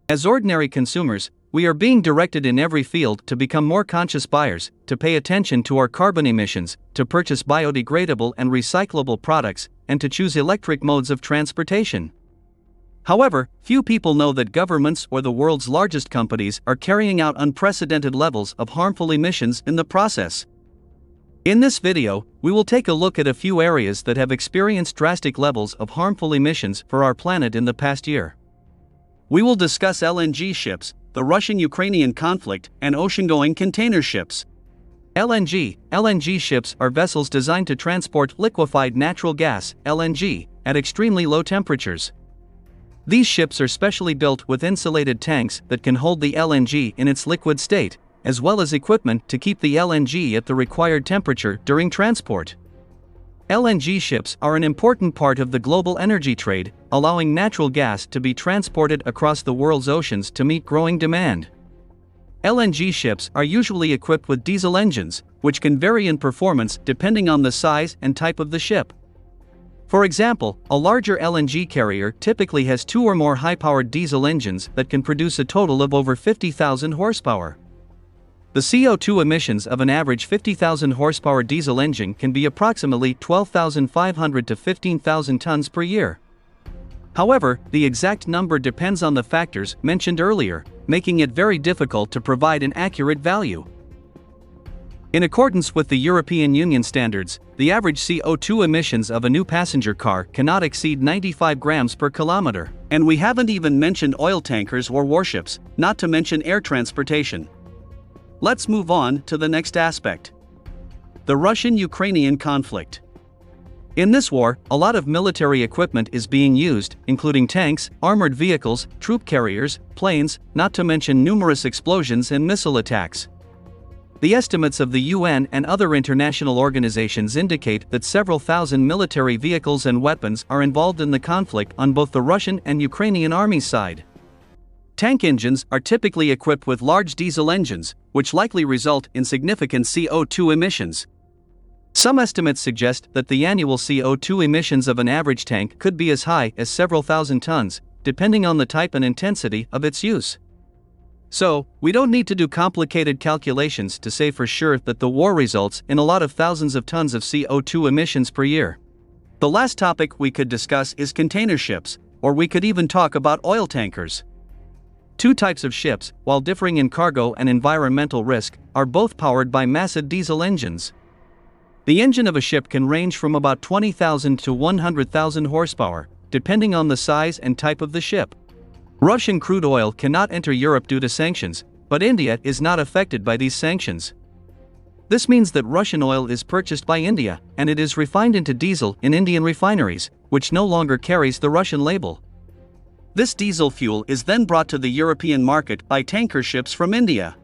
As ordinary consumers, we are being directed in every field to become more conscious buyers, to pay attention to our carbon emissions, to purchase biodegradable and recyclable products, and to choose electric modes of transportation. However, few people know that governments or the world's largest companies are carrying out unprecedented levels of harmful emissions in the process. In this video, we will take a look at a few areas that have experienced drastic levels of harmful emissions for our planet in the past year. We will discuss LNG ships, the Russian-Ukrainian conflict, and ocean-going container ships. LNG ships are vessels designed to transport liquefied natural gas, LNG, at extremely low temperatures. These ships are specially built with insulated tanks that can hold the LNG in its liquid state, as well as equipment to keep the LNG at the required temperature during transport. LNG ships are an important part of the global energy trade, allowing natural gas to be transported across the world's oceans to meet growing demand. LNG ships are usually equipped with diesel engines, which can vary in performance depending on the size and type of the ship. For example, a larger LNG carrier typically has 2 or more high-powered diesel engines that can produce a total of over 50,000 horsepower. The CO2 emissions of an average 50,000 horsepower diesel engine can be approximately 12,500 to 15,000 tons per year. However, the exact number depends on the factors mentioned earlier, making it very difficult to provide an accurate value. In accordance with the European Union standards, the average CO2 emissions of a new passenger car cannot exceed 95 grams per kilometer, and we haven't even mentioned oil tankers or warships, not to mention air transportation. Let's move on to the next aspect. The Russian-Ukrainian conflict. In this war, a lot of military equipment is being used, including tanks, armored vehicles, troop carriers, planes, not to mention numerous explosions and missile attacks. The estimates of the UN and other international organizations indicate that several thousand military vehicles and weapons are involved in the conflict on both the Russian and Ukrainian army's side. Tank engines are typically equipped with large diesel engines, which likely result in significant CO2 emissions. Some estimates suggest that the annual CO2 emissions of an average tank could be as high as several thousand tons, depending on the type and intensity of its use. So, we don't need to do complicated calculations to say for sure that the war results in a lot of thousands of tons of CO2 emissions per year. The last topic we could discuss is container ships, or we could even talk about oil tankers. Two types of ships, while differing in cargo and environmental risk, are both powered by massive diesel engines. The engine of a ship can range from about 20,000 to 100,000 horsepower, depending on the size and type of the ship. Russian crude oil cannot enter Europe due to sanctions, but India is not affected by these sanctions. This means that Russian oil is purchased by India, and it is refined into diesel in Indian refineries, which no longer carries the Russian label. This diesel fuel is then brought to the European market by tanker ships from India.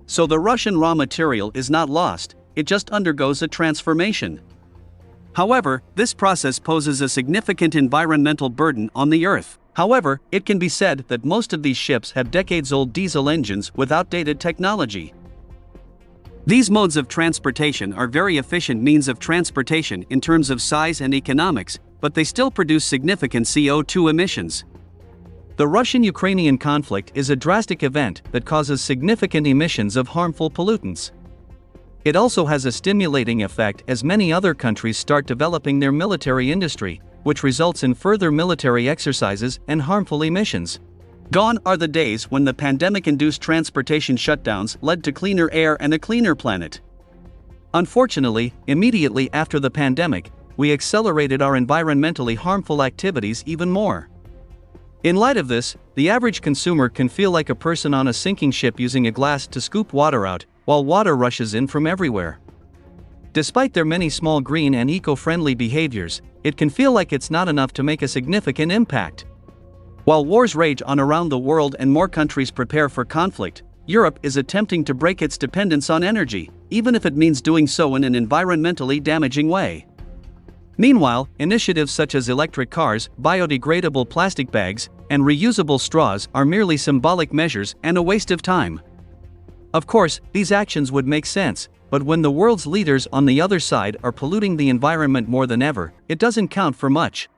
So the Russian raw material is not lost, it just undergoes a transformation. However, this process poses a significant environmental burden on the Earth. However, it can be said that most of these ships have decades-old diesel engines with outdated technology. These modes of transportation are very efficient means of transportation in terms of size and economics, but they still produce significant CO2 emissions. The Russian-Ukrainian conflict is a drastic event that causes significant emissions of harmful pollutants. It also has a stimulating effect as many other countries start developing their military industry, which results in further military exercises and harmful emissions. Gone are the days when the pandemic-induced transportation shutdowns led to cleaner air and a cleaner planet. Unfortunately, immediately after the pandemic, we accelerated our environmentally harmful activities even more. In light of this, the average consumer can feel like a person on a sinking ship using a glass to scoop water out, while water rushes in from everywhere. Despite their many small green and eco-friendly behaviors, it can feel like it's not enough to make a significant impact. While wars rage on around the world and more countries prepare for conflict, Europe is attempting to break its dependence on energy, even if it means doing so in an environmentally damaging way. Meanwhile, initiatives such as electric cars, biodegradable plastic bags, and reusable straws are merely symbolic measures and a waste of time. Of course, these actions would make sense, but when the world's leaders on the other side are polluting the environment more than ever, it doesn't count for much.